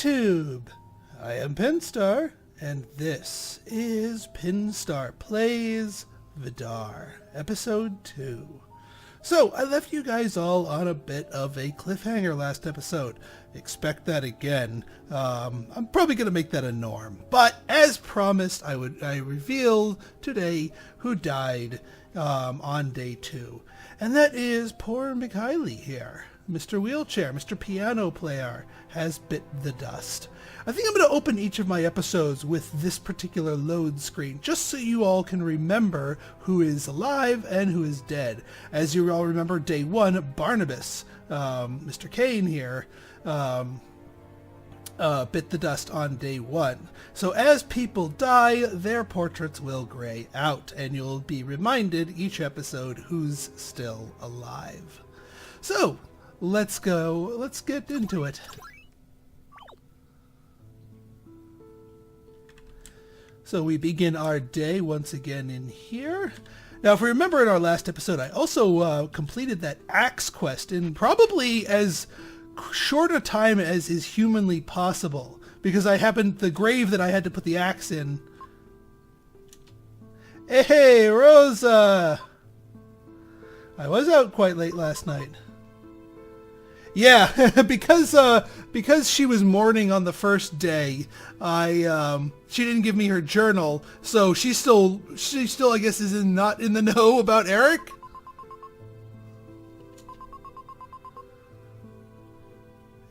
YouTube! I am Pinstar, and this is Pinstar Plays Vidar, Episode 2. So, I left you guys all on a bit of a cliffhanger last episode. Expect that again. I'm probably going to make that a norm. But, as promised, I reveal today who died on day 2. And that is poor Mikhaili here. Mr. Wheelchair, Mr. Piano Player, has bit the dust. I think I'm going to open each of my episodes with this particular load screen, just so you all can remember who is alive and who is dead. As you all remember, day 1, Barnabas, Mr. Kane here, bit the dust on day 1. So as people die, their portraits will gray out, and you'll be reminded each episode who's still alive. So, let's get into it. So we begin our day once again in here. Now, if we remember in our last episode, I also completed that axe quest in probably as short a time as is humanly possible, because the grave that I had to put the axe in. Hey, Rosa! I was out quite late last night. Yeah, because she was mourning on the first day, she didn't give me her journal, so she still I guess is not in the know about Eric.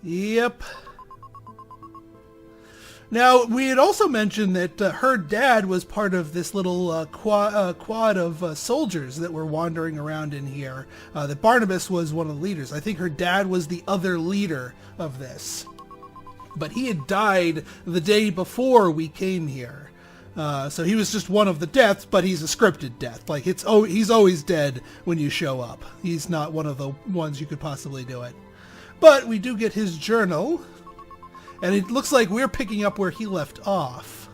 Yep. Now, we had also mentioned that her dad was part of this little quad of soldiers that were wandering around in here. That Barnabas was one of the leaders. I think her dad was the other leader of this. But he had died the day before we came here. So he was just one of the deaths, but he's a scripted death. Like, he's always dead when you show up. He's not one of the ones you could possibly do it. But we do get his journal. And it looks like we're picking up where he left off.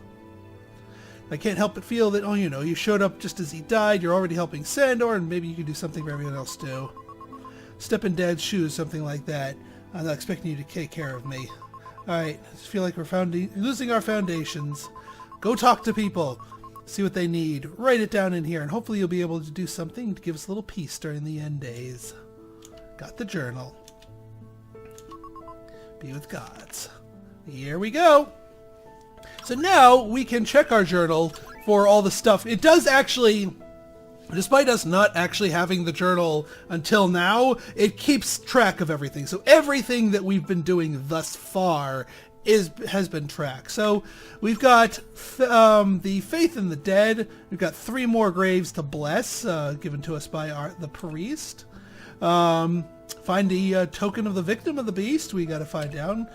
I can't help but feel that, you showed up just as he died, you're already helping Sandor, and maybe you could do something for everyone else too. Step in Dad's shoes, something like that. I'm not expecting you to take care of me. Alright, I just feel like we're losing our foundations. Go talk to people. See what they need. Write it down in here, and hopefully you'll be able to do something to give us a little peace during the end days. Got the journal. Be with gods. Here we go. So now we can check our journal for all the stuff. It does actually, despite us not actually having the journal until now, it keeps track of everything. So everything that we've been doing thus far has been tracked. So we've got the faith in the dead. We've got 3 more graves to bless, given to us by the priest. Find the token of the victim of the beast. We gotta find down.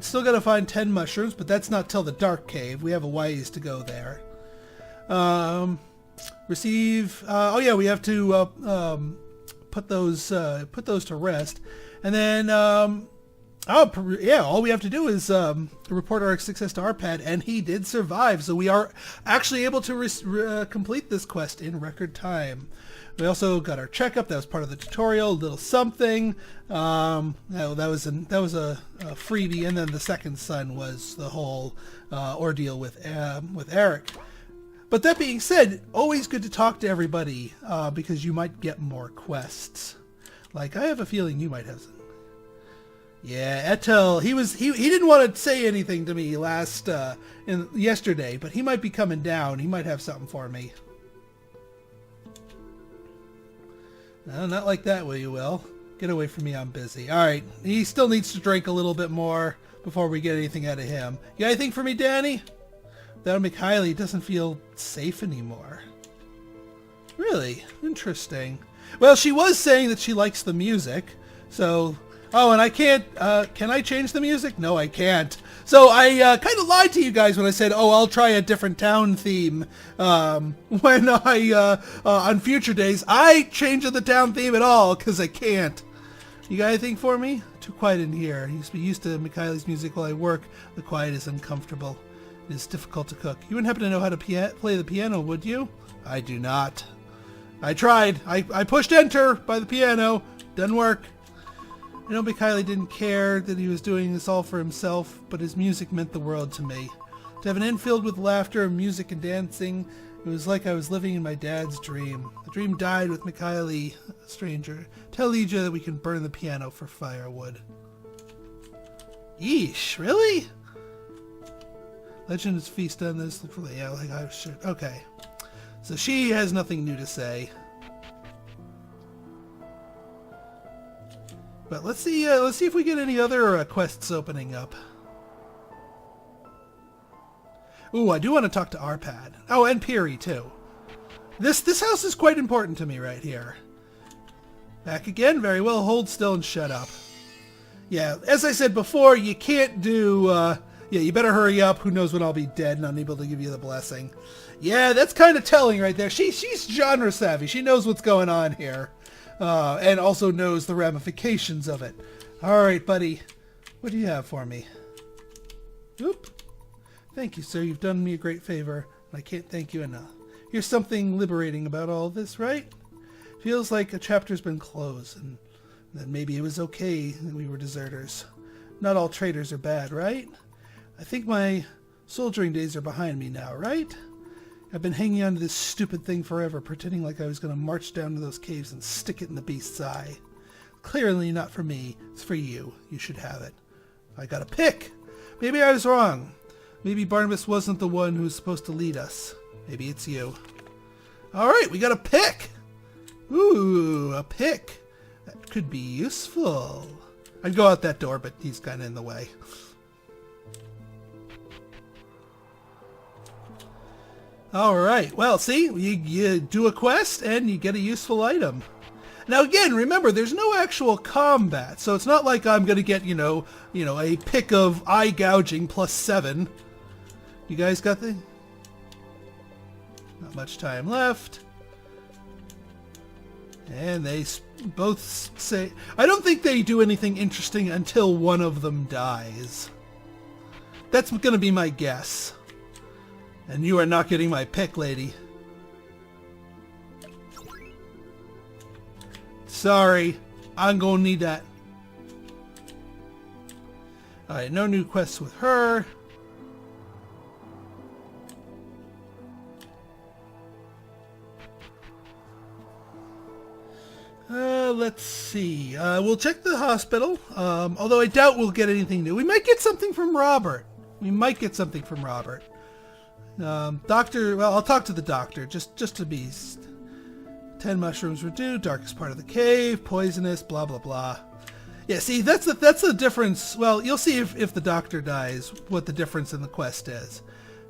Still gotta find 10 mushrooms, but that's not till the dark cave. We have a ways to go there. Receive. We have to put those to rest, and then all we have to do is report our success to our pad, and he did survive. So we are actually able to complete this quest in record time. We also got our checkup. That was part of the tutorial. A little something. That was a freebie, and then the second son was the whole ordeal with Eric. But that being said, always good to talk to everybody because you might get more quests. Like, I have a feeling you might have some. Yeah, Etel. He didn't want to say anything to me yesterday, but he might be coming down. He might have something for me. No, not like that, will you, Will? Get away from me, I'm busy. Alright, he still needs to drink a little bit more before we get anything out of him. You got anything for me, Danny? Without Mikhaili, doesn't feel safe anymore. Really? Interesting. Well, she was saying that she likes the music, so... Oh, and I can't... can I change the music? No, I can't. So I kind of lied to you guys when I said, I'll try a different town theme. When on future days, I change the town theme at all, because I can't. You got anything for me? Too quiet in here. I used to be used to Mikhaili's music while I work. The quiet is uncomfortable. It is difficult to cook. You wouldn't happen to know how to play the piano, would you? I do not. I tried. I pushed enter by the piano. Doesn't work. I know Mikhaili didn't care that he was doing this all for himself, but his music meant the world to me. To have an inn filled with laughter, music, and dancing, it was like I was living in my dad's dream. The dream died with Mikhaili, stranger. Tell Lydia that we can burn the piano for firewood. Yeesh, really? Legend is feast on this. Yeah, like I was sure. Okay. So she has nothing new to say. But let's see if we get any other quests opening up. Ooh, I do want to talk to Arpad. Oh, and Piri too. This house is quite important to me right here. Back again? Very well. Hold still and shut up. Yeah, as I said before, you can't do... yeah, you better hurry up. Who knows when I'll be dead and unable to give you the blessing. Yeah, that's kind of telling right there. She's genre savvy. She knows what's going on here. And also knows the ramifications of it. Alright, buddy. What do you have for me? Oop. Thank you, sir. You've done me a great favor, and I can't thank you enough. Here's something liberating about all this, right? Feels like a chapter's been closed, and that maybe it was okay that we were deserters. Not all traitors are bad, right? I think my soldiering days are behind me now, right? I've been hanging on to this stupid thing forever, pretending like I was going to march down to those caves and stick it in the beast's eye. Clearly not for me. It's for you. You should have it. I got a pick. Maybe I was wrong. Maybe Barnabas wasn't the one who was supposed to lead us. Maybe it's you. Alright, we got a pick! Ooh, a pick. That could be useful. I'd go out that door, but he's kind of in the way. Alright, well, see? You do a quest, and you get a useful item. Now again, remember, there's no actual combat, so it's not like I'm going to get, you know, a pick of eye gouging plus 7. You guys got the... Not much time left. And they both say... I don't think they do anything interesting until one of them dies. That's going to be my guess. And you are not getting my pick, lady. Sorry. I'm going to need that. Alright, no new quests with her. Let's see. We'll check the hospital. Although I doubt we'll get anything new. We might get something from Robert. Doctor, well, I'll talk to the doctor, just to be... 10 mushrooms were due, darkest part of the cave, poisonous, blah, blah, blah. Yeah, see, that's the difference. Well, you'll see if the doctor dies, what the difference in the quest is.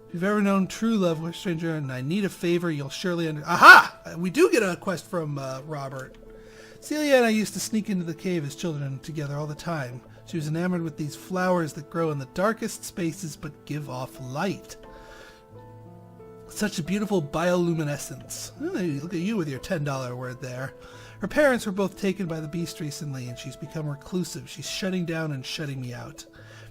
If you've ever known true love with a stranger and I need a favor, you'll surely Aha! We do get a quest from Robert. Celia and I used to sneak into the cave as children together all the time. She was enamored with these flowers that grow in the darkest spaces but give off light. Such a beautiful bioluminescence. Oh, look at you with your $10 word there. Her parents were both taken by the beast recently, and she's become reclusive. She's shutting down and shutting me out.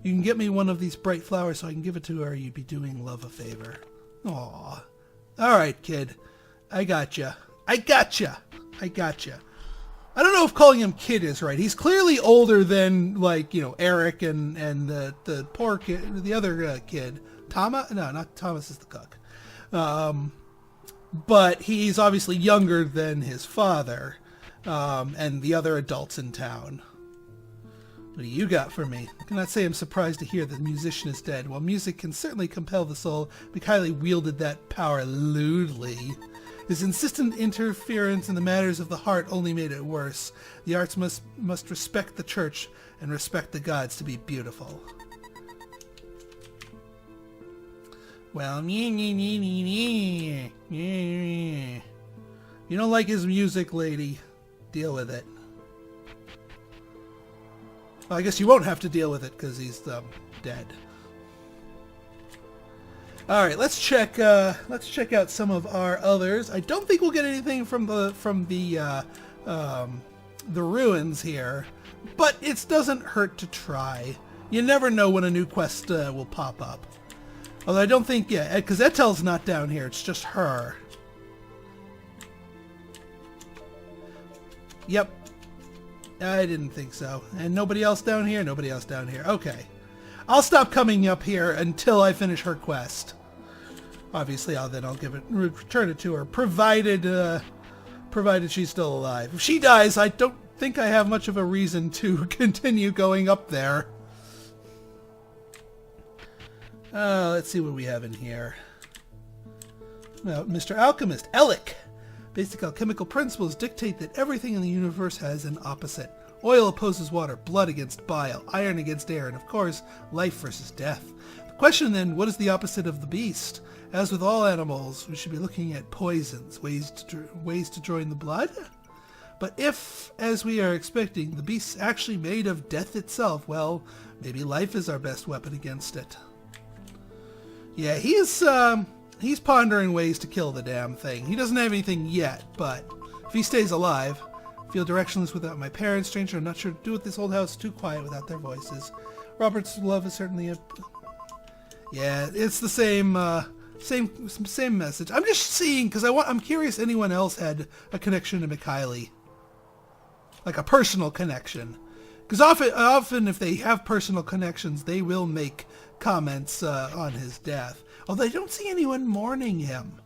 You can get me one of these bright flowers so I can give it to her. You'd be doing love a favor. Aw. Alright, kid. I gotcha. I don't know if calling him kid is right. He's clearly older than, like, Eric and the poor kid, the other kid. Thomas? No, not Thomas is the cook. But he's obviously younger than his father, and the other adults in town. What do you got for me? I cannot say I'm surprised to hear that the musician is dead. While music can certainly compel the soul, Mikhaili wielded that power lewdly. His insistent interference in the matters of the heart only made it worse. The arts must respect the church and respect the gods to be beautiful. Well, you don't like his music, lady. Deal with it. Well, I guess you won't have to deal with it because he's dead. All right, let's check out some of our others. I don't think we'll get anything from the ruins here, but it doesn't hurt to try. You never know when a new quest will pop up. Although I don't think, yeah, because Etel's not down here. It's just her. Yep. I didn't think so. And nobody else down here? Nobody else down here. Okay. I'll stop coming up here until I finish her quest. Obviously, I'll return it to her, provided she's still alive. If she dies, I don't think I have much of a reason to continue going up there. Let's see what we have in here. Well, Mr. Alchemist, Elec. Basic alchemical principles dictate that everything in the universe has an opposite. Oil opposes water, blood against bile, iron against air, and of course, life versus death. The question then, what is the opposite of the beast? As with all animals, we should be looking at poisons, ways to join the blood. But if, as we are expecting, the beast's actually made of death itself, well, maybe life is our best weapon against it. Yeah, he's pondering ways to kill the damn thing. He doesn't have anything yet, but if he stays alive, I feel directionless without my parents. Stranger, I'm not sure to do with this old house. Too quiet without their voices. Robert's love is certainly a... Yeah, it's the same message. I'm just seeing, because I'm curious anyone else had a connection to Mikhaili. Like a personal connection. Because often if they have personal connections, they will make comments on his death. Although I don't see anyone mourning him.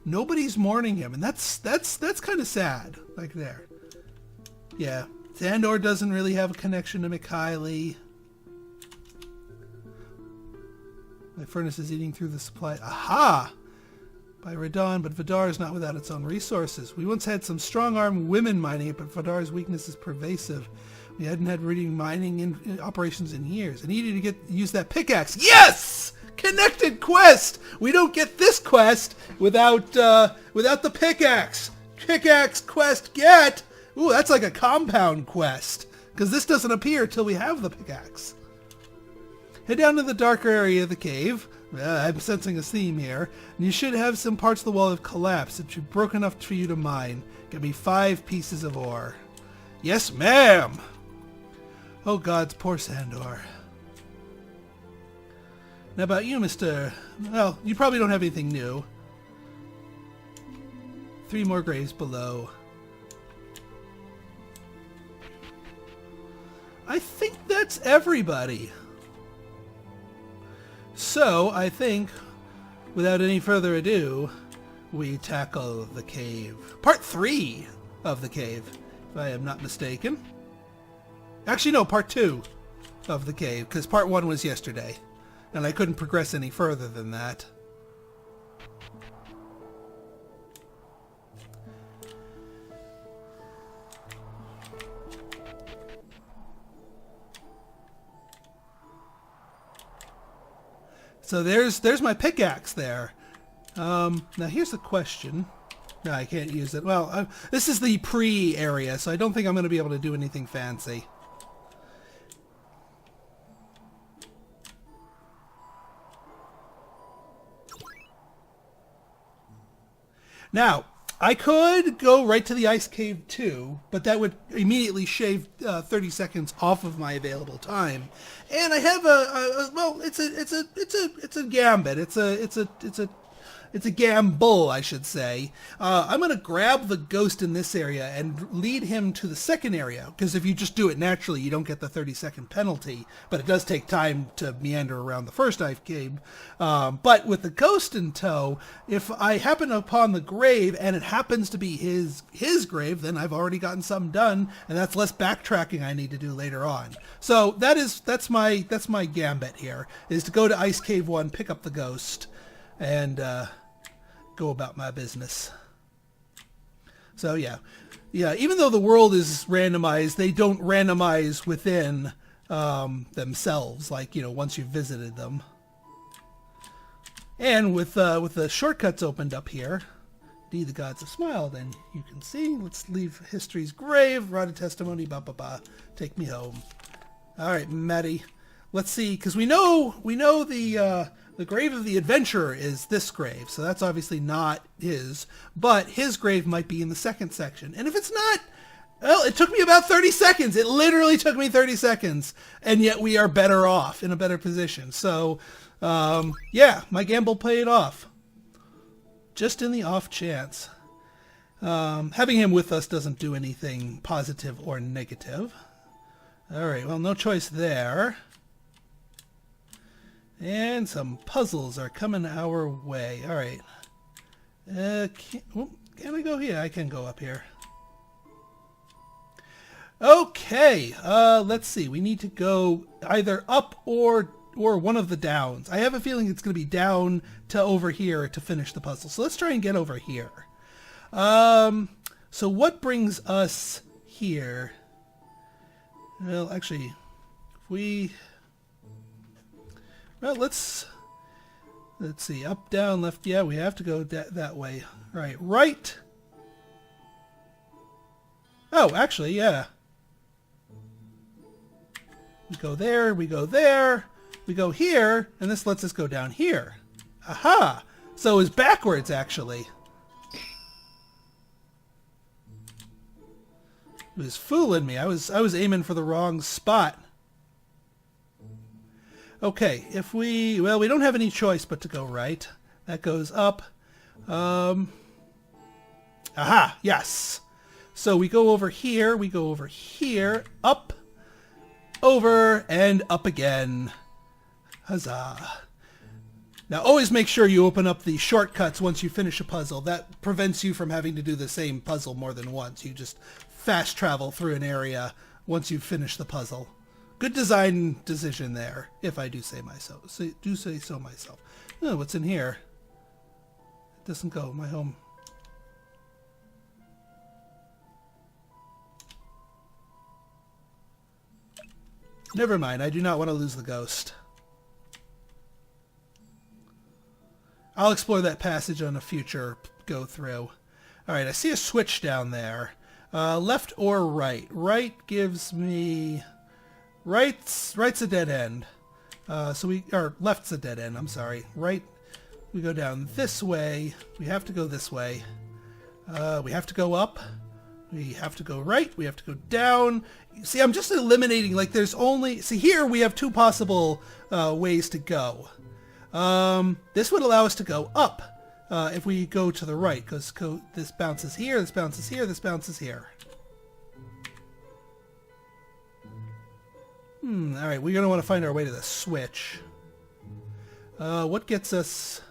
Nobody's mourning him, and that's kind of sad. Like there. Yeah. Thandor doesn't really have a connection to Mikhaili. My furnace is eating through the supply. Aha! By Radon, but Vidar is not without its own resources. We once had some strong-armed women mining it, but Vidar's weakness is pervasive. We hadn't had reading mining in operations in years. I needed to use that pickaxe. Yes! Connected quest! We don't get this quest without the pickaxe. Pickaxe quest get! Ooh, that's like a compound quest. Because this doesn't appear till we have the pickaxe. Head down to the darker area of the cave. I'm sensing a theme here. And you should have some parts of the wall have collapsed. It should be broken enough for you to mine. Get me 5 pieces of ore. Yes, ma'am! Oh gods, poor Sandor. Now about you, Mr... Well, you probably don't have anything new. 3 more graves below. I think that's everybody. So, I think, without any further ado, we tackle the cave. Part 3 of the cave, if I am not mistaken. Actually, no, part 2 of the cave, because part 1 was yesterday. And I couldn't progress any further than that. So there's my pickaxe there. Now here's the question. No, I can't use it. Well, this is the pre-area, so I don't think I'm going to be able to do anything fancy. Now, I could go right to the ice cave too, but that would immediately shave 30 seconds off of my available time. And I have well, it's a gambit. It's a gamble, I should say. I'm going to grab the ghost in this area and lead him to the second area, because if you just do it naturally, you don't get the 30-second penalty, but it does take time to meander around the first ice cave. But with the ghost in tow, if I happen upon the grave and it happens to be his grave, then I've already gotten something done, and that's less backtracking I need to do later on. So that's my gambit here, is to go to Ice Cave 1, pick up the ghost, and go about my business. So yeah, even though the world is randomized, they don't randomize within themselves, like, you know, once you've visited them. And with the shortcuts opened up here, indeed the gods have smiled, and you can see, let's leave history's grave, rotted testimony, take me home. All right, Maddie, let's see, because we know the grave of the adventurer is this grave, so that's obviously not his, but his grave might be in the second section. And if it's not, well, it took me about 30 seconds. It literally took me 30 seconds, and yet we are better off, in a better position. So, yeah, my gamble paid off. Just in the off chance. Having him with us doesn't do anything positive or negative. Alright, well, no choice there. And some puzzles are coming our way. Alright. Can I go here? I can go up here. Okay, let's see. We need to go either up or one of the downs. I have a feeling it's going to be down to over here to finish the puzzle. So let's try and get over here. So what brings us here? Well, actually, well, let's see. Up, down, left. Yeah, we have to go that way. Right. Oh, actually, yeah. We go there, we go there, we go here, and this lets us go down here. Aha! So it's backwards, actually. It was fooling me. I was aiming for the wrong spot. Okay, we don't have any choice but to go right. That goes up. Aha, yes. So we go over here, up, over, and up again. Huzzah. Now always make sure you open up the shortcuts once you finish a puzzle. That prevents you from having to do the same puzzle more than once. You just fast travel through an area once you've finished the puzzle. Good design decision there, if I do say so myself. Oh, what's in here? It doesn't go. My home. Never mind. I do not want to lose the ghost. I'll explore that passage on a future go through. All right, I see a switch down there. Left or right? Right gives me... Right's a dead end. Or left's a dead end, I'm sorry. Right, we go down this way. We have to go this way. We have to go up. We have to go right. We have to go down. See, I'm just eliminating, like, there's only... See, here we have two possible ways to go. This would allow us to go up if we go to the right, because this bounces here, this bounces here, this bounces here. Alright, we're going to want to find our way to the switch. What gets us...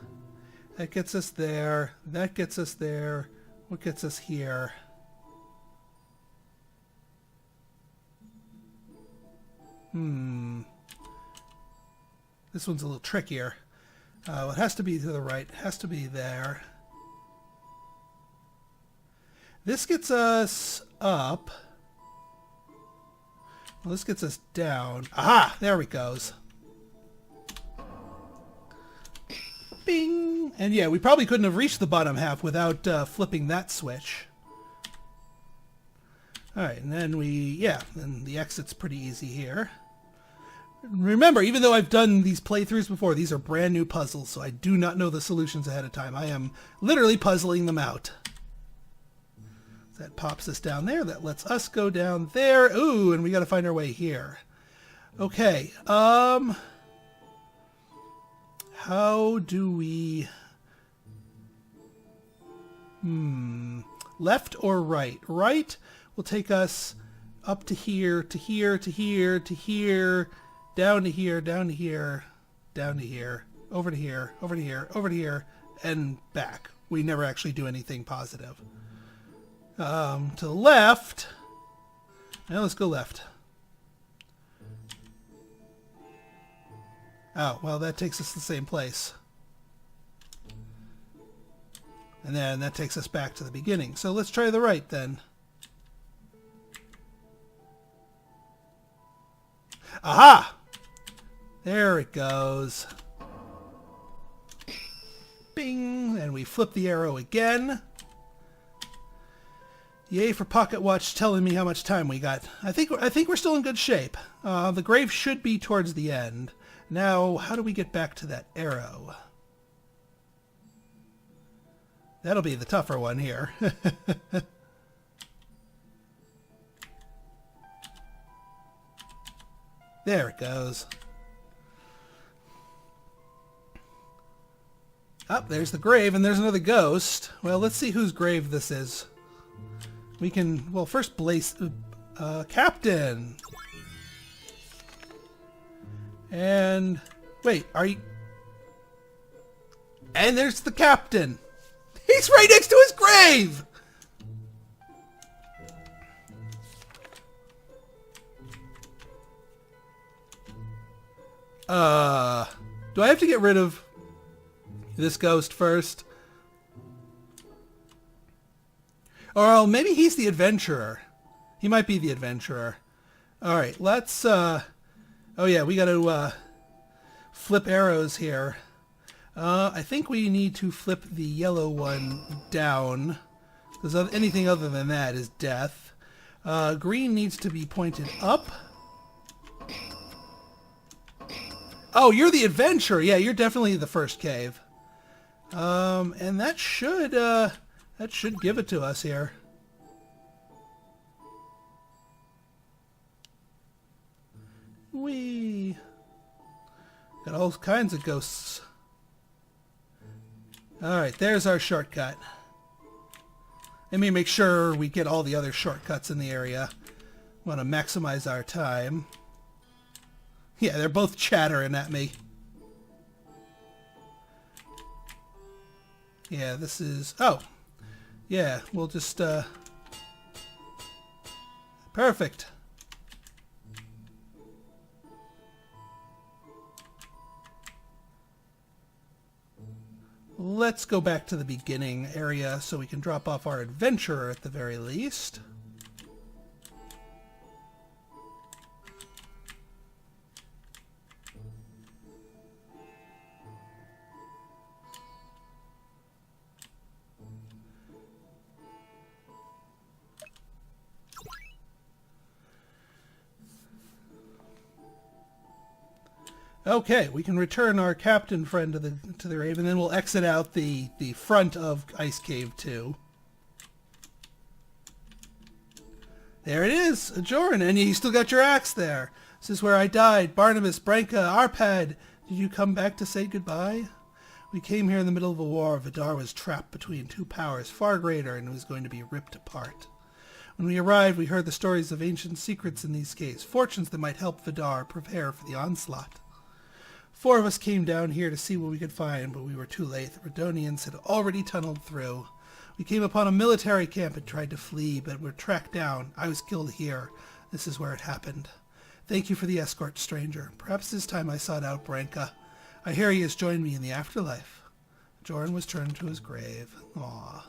That gets us there. That gets us there. What gets us here? This one's a little trickier. It has to be to the right. It has to be there. This gets us up. Well, this gets us down. Aha! There it goes. Bing! And yeah, we probably couldn't have reached the bottom half without flipping that switch. Alright, and then then the exit's pretty easy here. Remember, even though I've done these playthroughs before, these are brand new puzzles, so I do not know the solutions ahead of time. I am literally puzzling them out. That pops us down there. That lets us go down there. Ooh, and we got to find our way here. Okay. How do we... Left or right? Right will take us up to here, to here, to here, to here, down to here, down to here, down to here, over to here, over to here, over to here, and back. We never actually do anything positive. To the left. Now let's go left. Oh, well, that takes us to the same place. And then that takes us back to the beginning. So let's try the right then. Aha! There it goes. Bing! And we flip the arrow again. Yay for Pocket Watch telling me how much time we got. I think we're still in good shape. The grave should be towards the end. Now, how do we get back to that arrow? That'll be the tougher one here. There it goes. Up, there's the grave, and there's another ghost. Well, let's see whose grave this is. We can, well, first blaze... Captain! And... Wait, are you... And there's the captain! He's right next to his grave! Do I have to get rid of this ghost first? Or maybe he's the adventurer. He might be the adventurer. Alright, let's, oh yeah, we gotta, flip arrows here. I think we need to flip the yellow one down, because anything other than that is death. Green needs to be pointed up. Oh, you're the adventurer. Yeah, you're definitely the first cave. And that should give it to us here. We got all kinds of ghosts. Alright, there's our shortcut. Let me make sure we get all the other shortcuts in the area. Want to maximize our time. Yeah, they're both chattering at me. Yeah, this is... Oh! Yeah, we'll just, Perfect! Let's go back to the beginning area so we can drop off our adventurer at the very least. Okay, we can return our captain friend to the grave, and then we'll exit out the front of Ice Cave 2. There it is, a Joran, and you still got your axe there. This is where I died. Barnabas, Branka, Arpad, did you come back to say goodbye? We came here in the middle of a war. Vidar was trapped between two powers far greater and was going to be ripped apart. When we arrived, we heard the stories of ancient secrets in these caves, fortunes that might help Vidar prepare for the onslaught. 4 of us came down here to see what we could find, but we were too late. The Redonians had already tunneled through. We came upon a military camp and tried to flee, but were tracked down. I was killed here. This is where it happened. Thank you for the escort, stranger. Perhaps this time I sought out Branka. I hear he has joined me in the afterlife. Joran was turned to his grave. Aww.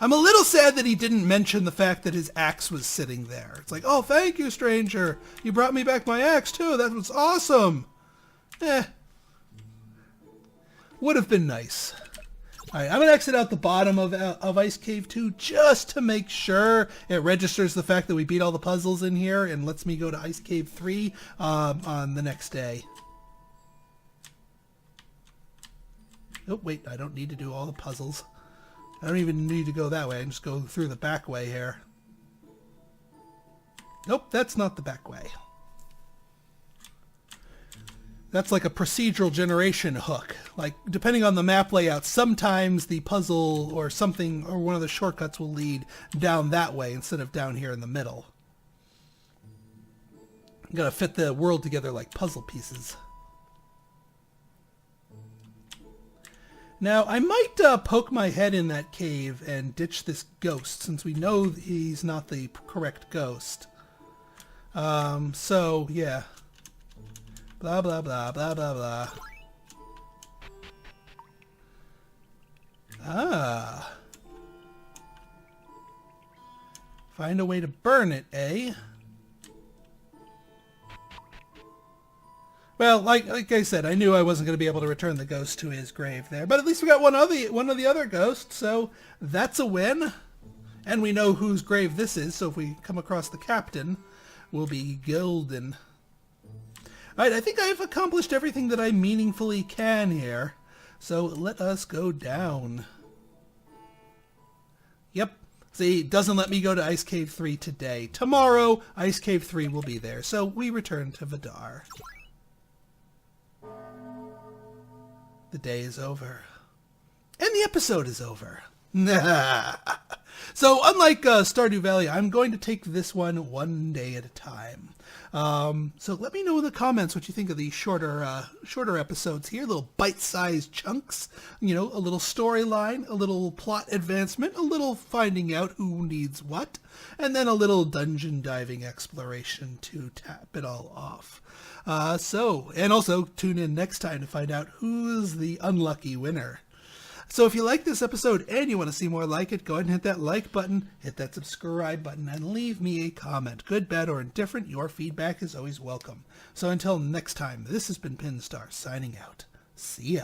I'm a little sad that he didn't mention the fact that his axe was sitting there. It's like, oh, thank you, stranger. You brought me back my axe, too. That was awesome. Would have been nice. Alright, I'm going to exit out the bottom of Ice Cave 2 just to make sure it registers the fact that we beat all the puzzles in here and lets me go to Ice Cave 3 on the next day. Oh, wait, I don't need to do all the puzzles. I don't even need to go that way. I can just go through the back way here. Nope, that's not the back way. That's like a procedural generation hook. Like, depending on the map layout, sometimes the puzzle or something or one of the shortcuts will lead down that way instead of down here in the middle. You gotta fit the world together like puzzle pieces. Now, I might poke my head in that cave and ditch this ghost, since we know he's not the correct ghost. So, yeah. Blah, blah, blah, blah, blah, blah. Ah. Find a way to burn it, eh? Well, like I said, I knew I wasn't going to be able to return the ghost to his grave there. But at least we got one of the other ghosts, so that's a win. And we know whose grave this is, so if we come across the captain, we'll be golden. Alright, I think I've accomplished everything that I meaningfully can here. So let us go down. Yep. See, it doesn't let me go to Ice Cave 3 today. Tomorrow, Ice Cave 3 will be there. So we return to Vidar. The day is over. And the episode is over. So unlike Stardew Valley, I'm going to take this one day at a time. So let me know in the comments what you think of these shorter episodes here, little bite-sized chunks, a little storyline, a little plot advancement, a little finding out who needs what, and then a little dungeon diving exploration to tap it all off. And also tune in next time to find out who's the unlucky winner. So if you like this episode and you want to see more like it, go ahead and hit that like button, hit that subscribe button, and leave me a comment. Good, bad, or indifferent, your feedback is always welcome. So until next time, this has been Pinstar signing out. See ya.